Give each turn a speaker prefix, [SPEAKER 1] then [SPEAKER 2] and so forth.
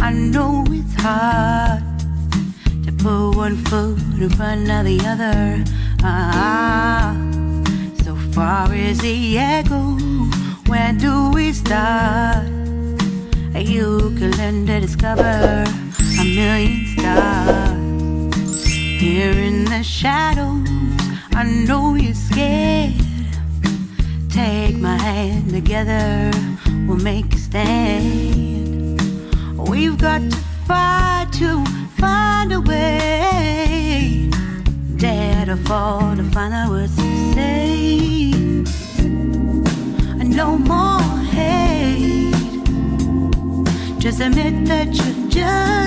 [SPEAKER 1] I know it's hard to put one foot in front of the other. So far as the echo, where do we start? You can learn to discover a million stars. Here in the shadows, I know you're scared. Take my hand, together we'll make a stand. We've got to fight to find a way. Dare to fall to find out what to say. No more hate. Just admit that you're just